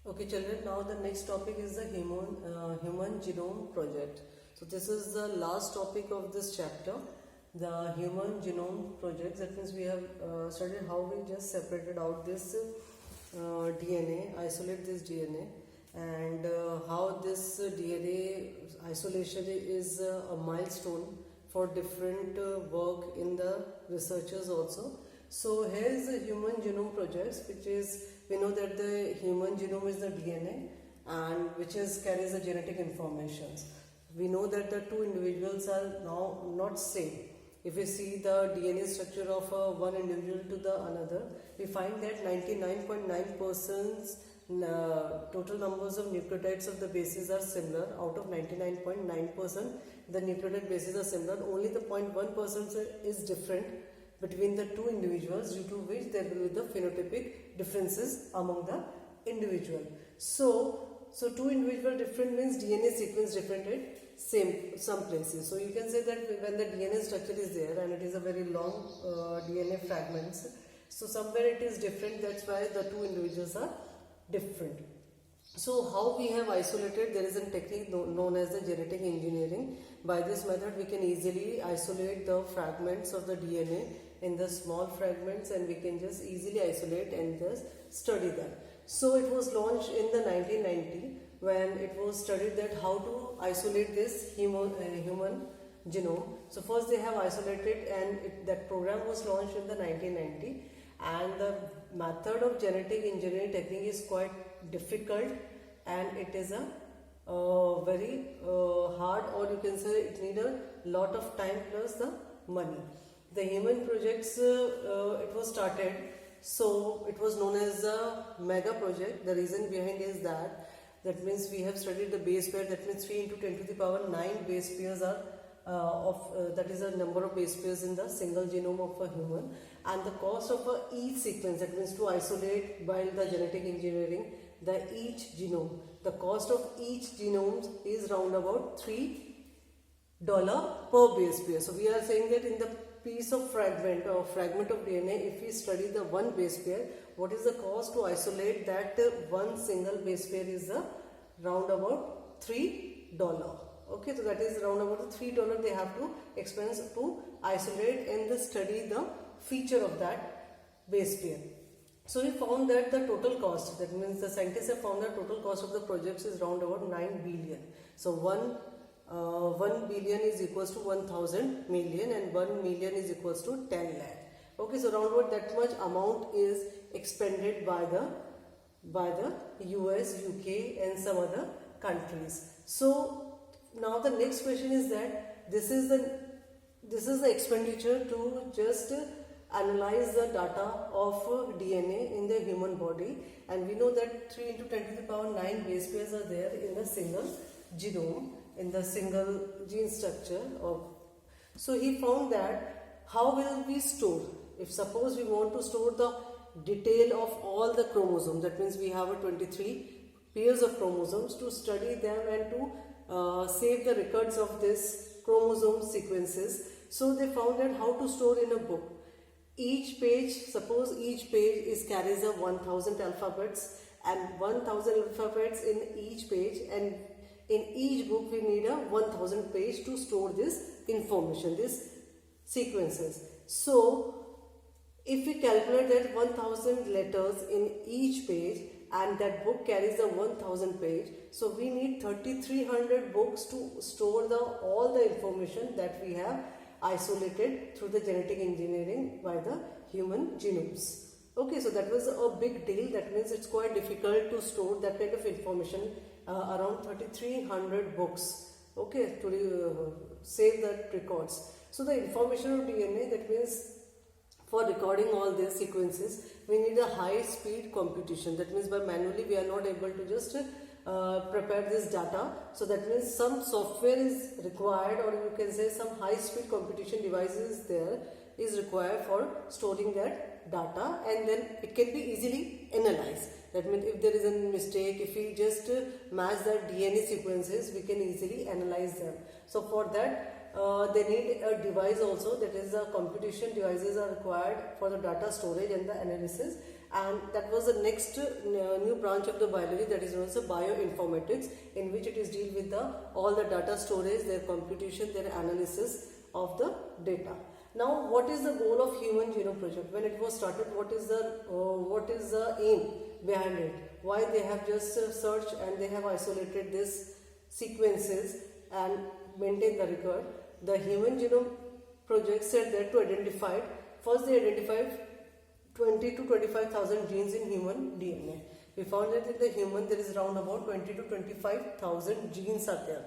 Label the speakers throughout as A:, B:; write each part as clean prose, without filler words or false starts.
A: Okay, children, now the next topic is the Human Genome Project. So this is the last topic of this chapter, the Human Genome Project. That means we have studied how we just separated out this DNA, isolate this DNA, and how this DNA isolation is a milestone for different work in the researchers also. So here is the Human Genome Project, which is, we know that the human genome is the DNA and which carries the genetic informations. We know that the two individuals are now not same. If we see the DNA structure of one individual to the another, we find that 99.9% total numbers of nucleotides of the bases are similar. Out of 99.9%, the nucleotide bases are similar. Only the 0.1% is different between the two individuals, due to which there will be the phenotypic differences among the individual. So two individual different means DNA sequence different at some places. So you can say that when the DNA structure is there and it is a very long DNA fragments, so somewhere it is different. That's why the two individuals are different. So how we have isolated, there is a technique known as the genetic engineering. By this method we can easily isolate the fragments of the DNA in the small fragments, and we can just easily isolate and just study them. So it was launched in the 1990 when it was studied that how to isolate this human genome. So first they have isolated, and that program was launched in the 1990, and the method of genetic engineering technique is quite difficult, and it is a very hard, or you can say it need a lot of time plus the money. The human projects, it was started, so it was known as a mega project. The reason behind is that means we have studied the base pair, that means 3 into 10 to the power 9 base pairs are that is a number of base pairs in the single genome of a human, and the cost of each sequence, that means to isolate by the genetic engineering each genome, the cost of each genome is round about $3 per base pair. So we are saying that in the piece of fragment of DNA, if we study the one base pair, what is the cost to isolate that one single base pair is round about $3. Okay, so that is round about $3 they have to expense to isolate and study the feature of that base pair. So we found that the total cost, that means the scientists have found that total cost of the projects is round about 9 billion. So 1 billion is equals to 1000 million, and 1 million is equals to 10 lakh. Okay, so round about that much amount is expended by the US, UK and some other countries. So now the next question is that this is the expenditure to just analyze the data of DNA in the human body, and we know that 3 into 10 to the power 9 base pairs are there in the single genome, in the single gene structure of. So he found that how will we store, if suppose we want to store the detail of all the chromosomes, that means we have 23 pairs of chromosomes, to study them and to save the records of this chromosome sequences. So they found that how to store in a book. Each page, suppose each page carries 1000 alphabets, and 1000 alphabets in each page, and in each book we need 1000 page to store this information, these sequences. So if we calculate that 1000 letters in each page, and that book carries 1000 page, so we need 3300 books to store all the information that we have isolated through the genetic engineering by the human genomes. Okay, so that was a big deal. That means it's quite difficult to store that kind of information, around 3300 books, okay, to save that records. So the information of DNA, that means for recording all these sequences, we need a high speed computation. That means by manually we are not able to just prepare this data. So that means some software is required, or you can say some high speed computation devices there is required for storing that data, and then it can be easily analyzed. That means if there is a mistake, if we just match the DNA sequences, we can easily analyze them. So for that they need a device also, that is computation devices are required for the data storage and the analysis, and that was the next new branch of the biology, that is known as the bioinformatics, in which it is deal with all the data storage, their computation, their analysis of the data. Now, what is the goal of Human Genome Project? When it was started, what is the aim behind it? Why they have just searched and they have isolated these sequences and maintained the record? The Human Genome Project said that to identify, first they identified 20 to 25,000 genes in human DNA. We found that in the human there is around about 20 to 25,000 genes are there.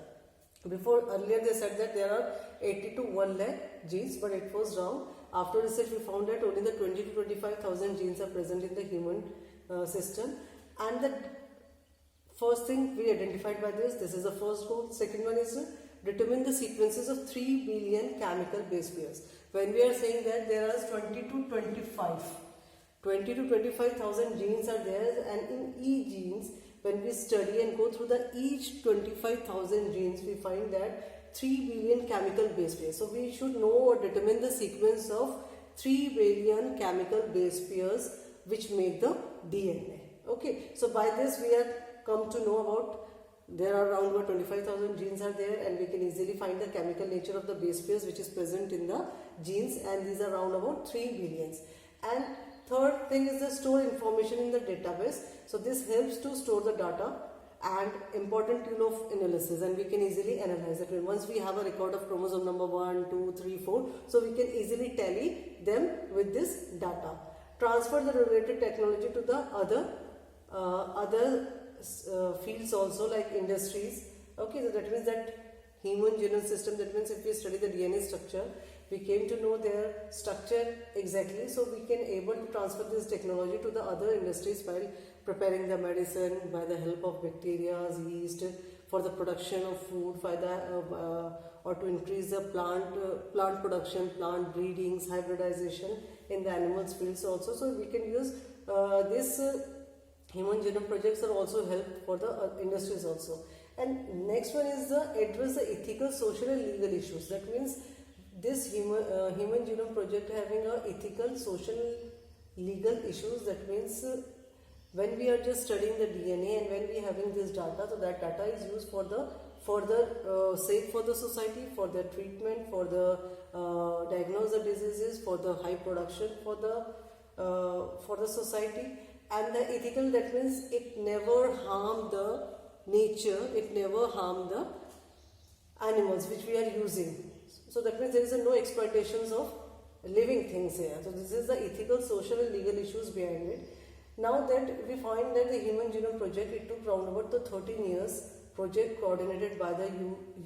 A: Before, earlier they said that there are 80 to 1 lakh genes, but it was wrong. After research we found that only the 20 to 25,000 genes are present in the human system. And the first thing we identified by this is the first goal. Second one is to determine the sequences of 3 billion chemical base pairs. When we are saying that there are 20 to 25,000 genes are there, and in each genes, when we study and go through each 25,000 genes, we find that 3 billion chemical base pairs. So we should know or determine the sequence of 3 billion chemical base pairs which make the DNA. Okay, so by this we have come to know about, there are around about 25,000 genes are there, and we can easily find the chemical nature of the base pairs which is present in the genes, and these are around about 3 billions. And third thing is the store information in the database. So this helps to store the data and important tool of analysis, and we can easily analyze it. Once we have a record of chromosome number 1, 2, 3, 4, so we can easily tally them with this data. Transfer the related technology to the other fields also, like industries. Okay, so that means that human genome system, that means if we study the DNA structure, we came to know their structure exactly, so we can able to transfer this technology to the other industries while preparing the medicine by the help of bacteria, yeast, for the production of food, for the, or to increase the plant production, plant breedings, hybridization in the animals fields also. So we can use this Human Genome Projects are also help for the industries also. And next one is the address the ethical, social and legal issues. That means this Human Genome Project having a ethical, social, legal issues. That means when we are just studying the DNA and when we having this data, so that data is used for the further sake for the society, for the treatment, for the diagnose the diseases, for the high production for the society. And the ethical, that means it never harm the nature, it never harm the animals which we are using. So that means there is no exploitations of living things here. So this is the ethical, social and legal issues behind it. Now that we find that the Human Genome Project, it took around about the 13 years project coordinated by the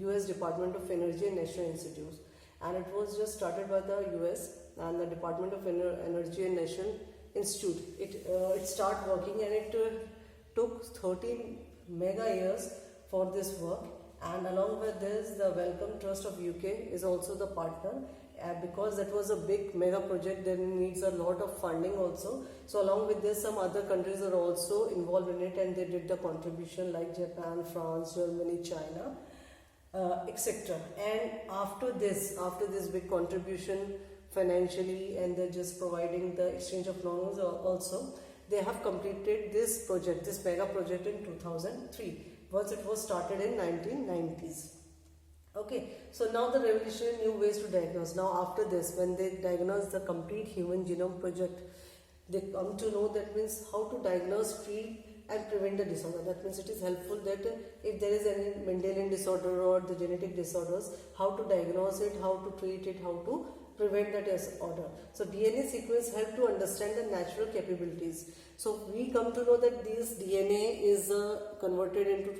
A: US Department of Energy and National Institutes, and it was just started by the US and the Department of Energy and National Institute. It started working, and it took 13 mega years for this work. And along with this, the Wellcome Trust of UK is also the partner, because that was a big mega project, then needs a lot of funding also. So along with this, some other countries are also involved in it, and they did the contribution, like Japan, France, Germany, China, etc. And after this big contribution financially, and they're just providing the exchange of knowledge also, they have completed this project, this mega project, in 2003. Once it was started in 1990s. Okay, so now the revolutionary new ways to diagnose. Now after this, when they diagnose the complete Human Genome Project, they come to know, that means how to diagnose, treat and prevent the disorder. That means it is helpful that if there is any Mendelian disorder or the genetic disorders, how to diagnose it, how to treat it, how to prevent the disorder. So DNA sequence help to understand the natural capabilities. So we come to know that this DNA is converted into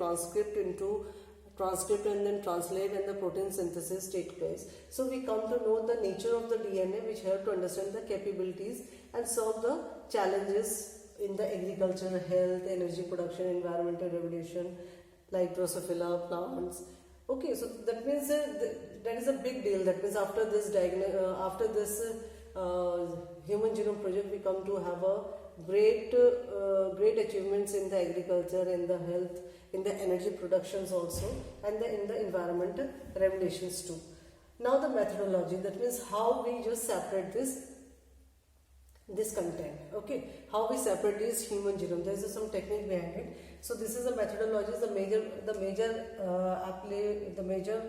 A: transcript, and then translate, and the protein synthesis take place. So we come to know the nature of the DNA, which help to understand the capabilities and solve the challenges in the agriculture, health, energy production, environmental regulation, like Drosophila plants. Okay, so that means that is a big deal. That means after this Human Genome Project, we come to have a great achievements in the agriculture, in the health, in the energy productions also, and in the environmental regulations too. Now the methodology, that means how we just separate this this content. Okay, how we separate this human genome, there is some technique behind it. So this is a methodology. The major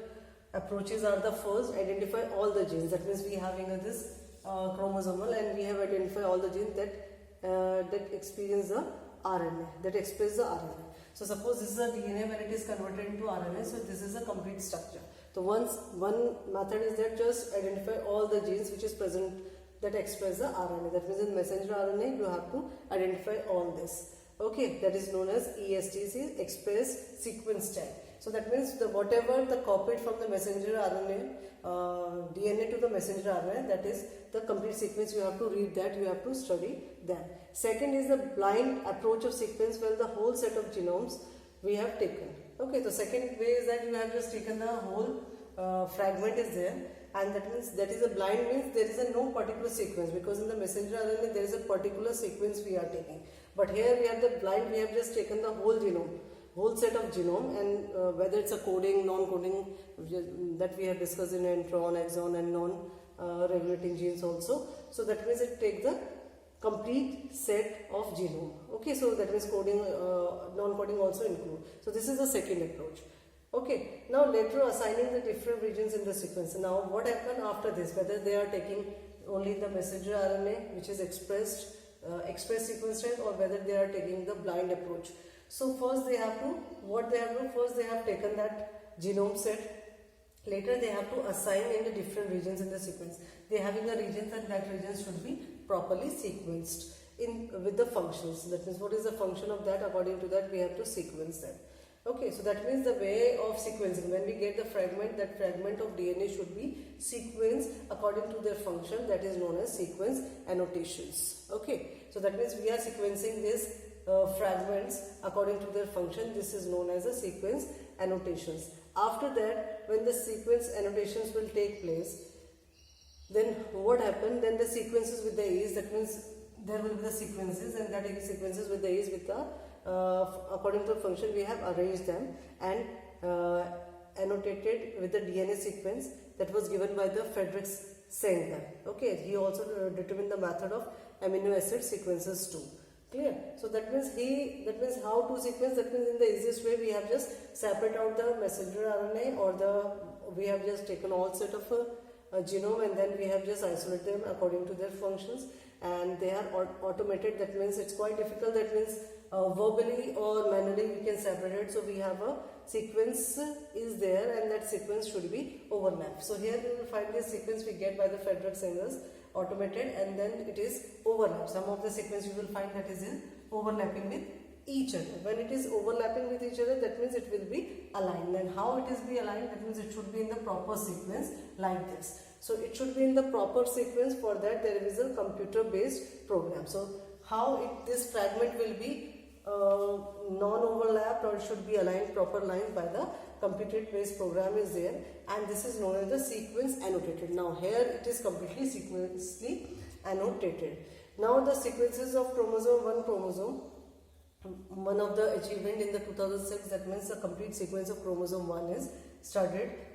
A: approaches are: the first, identify all the genes. That means we having this chromosomal, and we have identified all the genes that experience the RNA, that express the RNA. So suppose this is a DNA, when it is converted into RNA, so this is a complete structure. So one method is that just identify all the genes which is present that express the RNA. That means in messenger RNA you have to identify all this. Okay, that is known as ESTC, express sequence tag. So that means whatever the copied from the messenger RNA, DNA to the messenger RNA, that is the complete sequence. You have to read that, you have to study that. Second is the blind approach of sequence, where the whole set of genomes we have taken. Okay, the second way is that you have just taken the whole fragment is there, and that means that is a blind, means there is no particular sequence, because in the messenger RNA there is a particular sequence we are taking. But here we have the blind, we have just taken the whole genome, whole set of genome, and whether it's a coding, non-coding, that we have discussed in intron, exon, and non-regulating genes also. So that means it takes the complete set of genome. Okay, so that means coding, non-coding also include. So this is the second approach. Okay, now later assigning the different regions in the sequence. Now what happened after this, whether they are taking only the messenger RNA which is express sequence tag, or whether they are taking the blind approach. So first they have to, first they have taken that genome set, later they have to assign in the different regions in the sequence. They having the regions, and that region should be properly sequenced in with the functions. That means what is the function of that, according to that we have to sequence that. Okay, so that means the way of sequencing, when we get the fragment, that fragment of DNA should be sequenced according to their function, that is known as sequence annotations. Okay, so that means we are sequencing these fragments according to their function. This is known as a sequence annotations. After that, when the sequence annotations will take place, then what happened? Then the sequences with the A's, that means there will be the sequences, and that is sequences with the A's with the according to the function we have arranged them and annotated with the DNA sequence that was given by the Frederick Sanger. Okay, he also determined the method of amino acid sequences too. Clear? So that means how to sequence. That means in the easiest way we have just separate out the messenger RNA, or we have just taken all set of a genome, and then we have just isolated them according to their functions, and they are automated. That means it's quite difficult. That means verbally or manually we can separate it. So we have a sequence is there, and that sequence should be overlapped. So here we will find this sequence we get by the Frederick Sanger's automated, and then it is overlapped. Some of the sequence you will find that is in overlapping with each other. When it is overlapping with each other, that means it will be aligned. And how it is be aligned? That means it should be in the proper sequence like this. So it should be in the proper sequence. For that there is a computer based program. So how this fragment will be non-overlapped, or it should be aligned proper lines by the computer based program is there, and this is known as the sequence annotated. Now here it is completely sequentially annotated. Now the sequences of chromosome 1 of the achievement in the 2006, that means the complete sequence of chromosome 1 is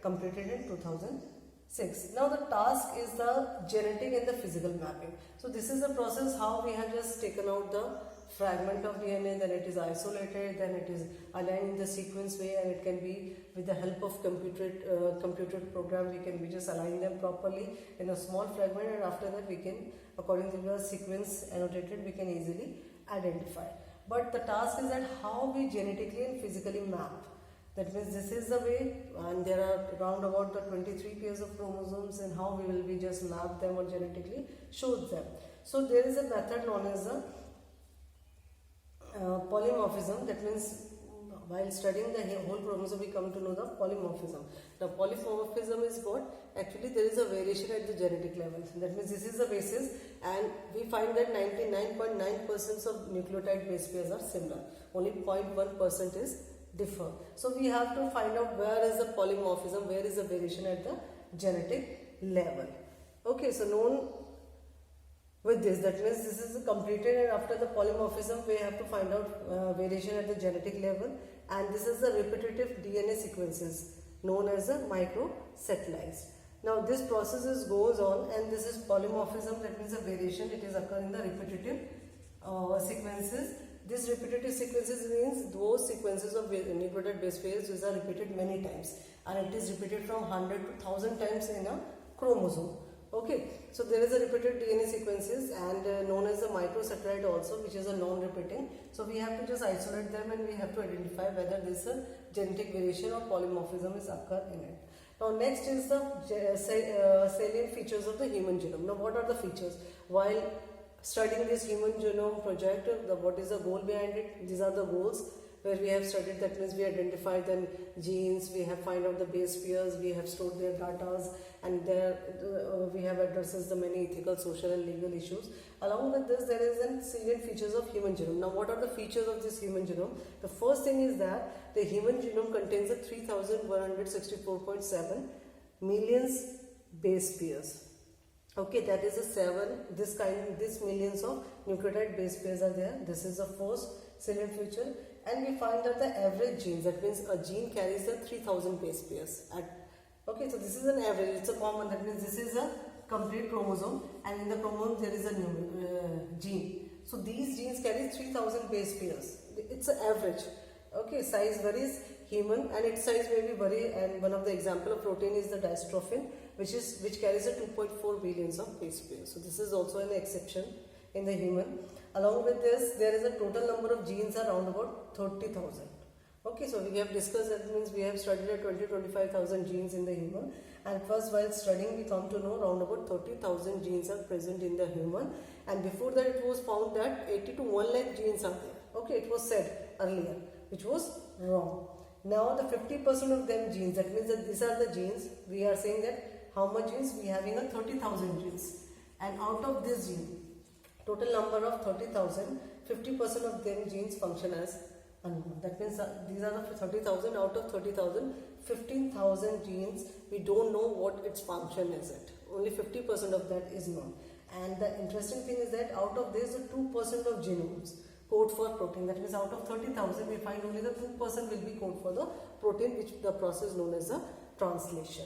A: completed in 2006. Now the task is the genetic and the physical mapping. So this is the process how we have just taken out the fragment of DNA, then it is isolated, then it is aligned in the sequence way, and it can be with the help of computer program, we can just align them properly in a small fragment, and after that we can, according to the sequence annotated, we can easily identify. But the task is that how we genetically and physically map. That means this is the way, and there are around about the 23 pairs of chromosomes, and how we will be just map them or genetically shows them. So there is a method known as the polymorphism. That means while studying the whole chromosome we come to know the polymorphism. Now polymorphism is what? Actually there is a variation at the genetic level. That means this is the basis, and we find that 99.9% of nucleotide base pairs are similar. Only 0.1% is differ. So we have to find out where is the polymorphism, where is the variation at the genetic level. Okay, so known with this, that means this is completed, and after the polymorphism we have to find out variation at the genetic level, and this is the repetitive DNA sequences known as the microsatellites. Now this process goes on, and this is polymorphism, that means a variation, it is occur in the repetitive sequences. This repetitive sequences means those sequences of nucleotide base pairs which are repeated many times, and it is repeated from 100 to 1000 times in a chromosome. Okay, so there is a repeated DNA sequences and known as the microsaccharide also, which is a non-repeating. So we have to just isolate them and we have to identify whether this genetic variation or polymorphism is occur in it. Now next is the salient features of the human genome. Now what are the features? While studying this human genome project, what is the goal behind it? These are the goals where we have studied, that means we identified the genes, we have find out the base pairs, we have stored their data, and there we have addresses the many ethical, social and legal issues. Along with this, there is a salient features of human genome. Now what are the features of this human genome? The first thing is that the human genome contains a 3164.7 millions base pairs. Okay, that is a 7, this millions of nucleotide base pairs are there. This is the first salient feature. And we find that the average genes, that means a gene carries the 3000 base pairs. Okay, so this is an average, it's a common, that means this is a complete chromosome, and in the chromosome there is a gene. So these genes carry 3000 base pairs. It's an average. Okay, size varies, human, and its size may be vary, and one of the example of protein is the dystrophin, which carries a 2.4 billions of base pairs. So this is also an exception in the human. Along with this, there is a total number of genes around about 30,000. Okay, so we have discussed, that means we have studied 20-25,000 genes in the human, and first while studying we come to know around about 30,000 genes are present in the human, and before that it was found that 80 to 1 lakh genes are there. Okay, it was said earlier, which was wrong. Now the 50% of them genes, that means that these are the genes, we are saying that how much genes we having a 30,000 genes, and out of this gene, total number of 30,000, 50% of them genes function as unknown. That means these are the 30,000, out of 30,000, 15,000 genes, we don't know what its function is it. Only 50% of that is known. And the interesting thing is that out of this, the 2% of genomes code for protein. That means out of 30,000, we find only the 2% will be code for the protein, which the process known as a translation.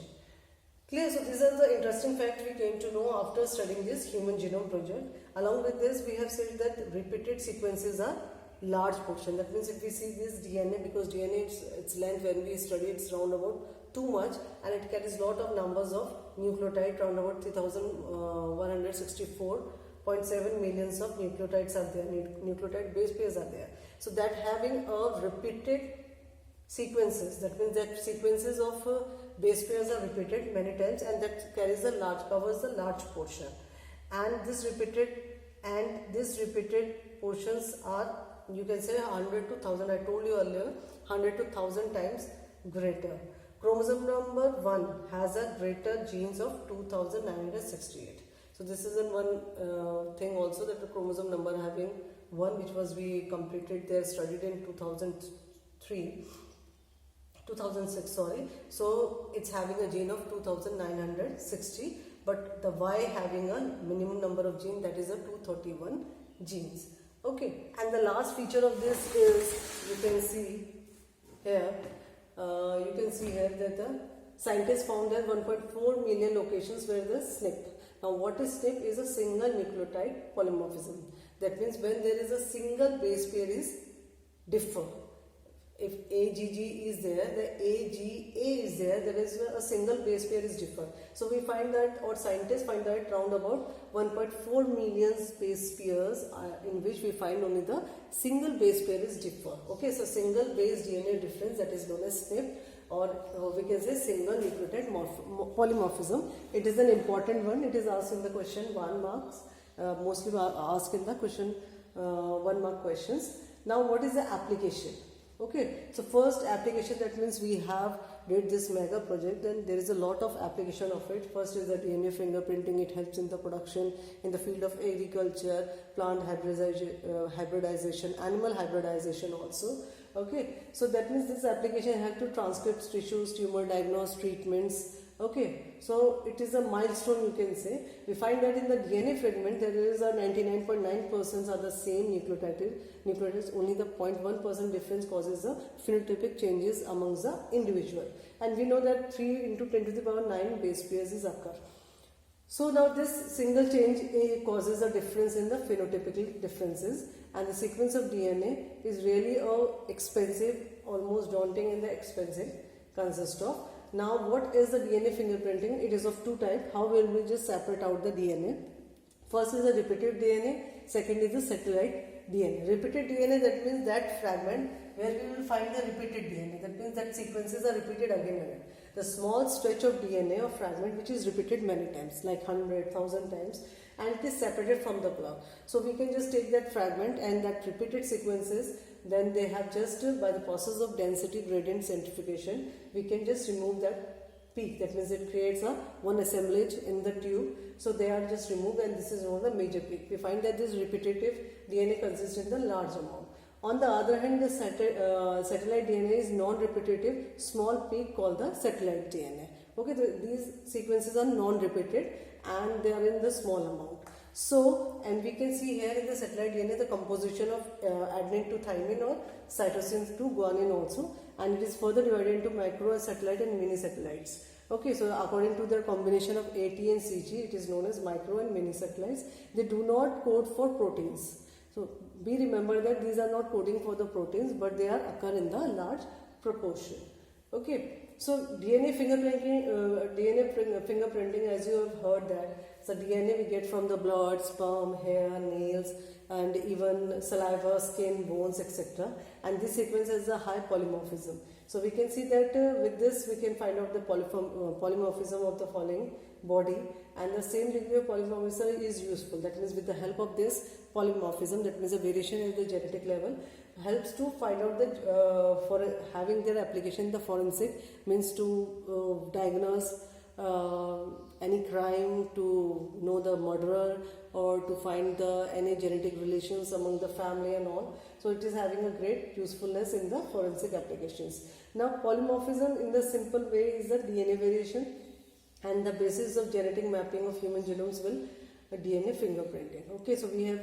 A: Clear? So these are the interesting facts we came to know after studying this human genome project. Along with this, we have said that repeated sequences are large portion. That means if we see this DNA, because DNA its length when we study it's round about too much, and it carries lot of numbers of nucleotide, round about 3164.7 millions of nucleotides are there, nucleotide base pairs are there. So that having a repeated sequences, that means that sequences of base pairs are repeated many times, and that covers a large portion. And this repeated portions are, you can say 100 to 1000, I told you earlier, 100 to 1000 times greater. Chromosome number 1 has a greater genes of 2968. So this is one thing also, that the chromosome number having 1, which was we completed there, studied in 2006, sorry. So it's having a gene of 2960, but the Y having a minimum number of gene, that is a 231 genes. Okay, and the last feature of this is, you can see here that the scientists found that 1.4 million locations were the SNP. Now what is SNP? Is a single nucleotide polymorphism. That means when there is a single base pair is differ. If AGG is there, the AGA is there, there is a single base pair is differ. So we find that, or scientists find that round about 1.4 million base pairs in which we find only the single base pair is differ. Okay, so single base DNA difference, that is known as SNP, or we can say single nucleotide polymorphism. It is an important one. It is asked in the question 1 marks, mostly asked in the question 1 mark questions. Now what is the application? Okay, so first application, that means we have did this mega project, and there is a lot of application of it. First is the DNA fingerprinting. It helps in the production in the field of agriculture, plant hybridization, animal hybridization also. Okay, so that means this application helps to transcript tissues, tumor diagnose, treatments. Okay, so it is a milestone, you can say. We find that in the DNA fragment there is a 99.9% are the same nucleotides. Only the 0.1% difference causes the phenotypic changes amongst the individual. and we know that 3 into 10 to the power 9 base pairs is occur. So now this single change causes a difference in the phenotypical differences, and the sequence of DNA is really expensive, almost daunting and expensive, consist of. Now what is the DNA fingerprinting? It is of two types. How will we just separate out the DNA? First is the repeated DNA, second is the satellite DNA. Repeated DNA, that means that fragment where we will find the repeated DNA. That means that sequences are repeated again and again. The small stretch of DNA or fragment which is repeated many times, like 100, 1000 times, and it is separated from the block. So we can just take that fragment and that repeated sequences, then they have just by the process of density gradient centrifugation, we can just remove that peak. That means it creates one assemblage in the tube. So they are just removed, and this is known as the major peak. We find that this repetitive DNA consists in the large amount. On the other hand, the satellite DNA is non-repetitive, small peak called the satellite DNA. Okay, these sequences are non-repeated and they are in the small amount. So, and we can see here in the satellite DNA the composition of adenine to thymine or cytosine to guanine also, and it is further divided into microsatellite and mini satellites. Okay, so according to their combination of AT and CG, it is known as micro and mini satellites. They do not code for proteins. So be remember that these are not coding for the proteins, but they are occur in the large proportion. Okay, so DNA fingerprinting, as you have heard that, so DNA we get from the blood, sperm, hair, nails, and even saliva, skin, bones, etc. And this sequence has a high polymorphism. So we can see that with this we can find out the polymorphism of the following body, and the same degree of polymorphism is useful. That means with the help of this polymorphism, that means a variation at the genetic level, helps to find out that for having their application in the forensic, means to diagnose any crime, to know the murderer, or to find any genetic relations among the family and all. So it is having a great usefulness in the forensic applications. Now polymorphism in the simple way is the DNA variation, and the basis of genetic mapping of human genomes will DNA fingerprinting. Okay, so we have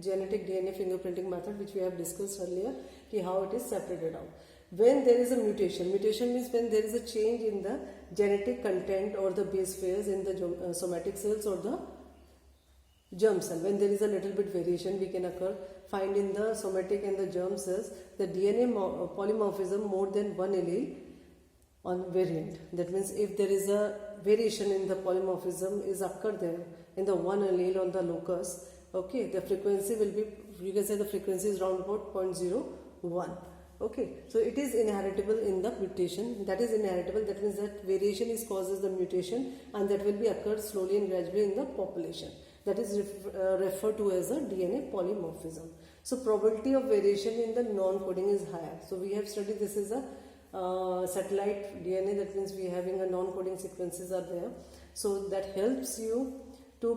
A: genetic DNA fingerprinting method which we have discussed earlier, how it is separated out. When there is a mutation means when there is a change in the genetic content or the base pairs in the somatic cells or the germ cell. When there is a little bit variation we can find in the somatic and the germ cells the DNA polymorphism more than one allele on variant. That means if there is a variation in the polymorphism is occur there in the one allele on the locus, okay, the frequency will be, you can say the frequency is around about 0.01. Okay, so it is inheritable in the mutation. That is inheritable, that means that variation is causes the mutation, and that will be occurred slowly and gradually in the population. That is referred to as a DNA polymorphism. So probability of variation in the non-coding is higher. So we have studied this is a satellite DNA, that means we are having a non-coding sequences are there. So that helps you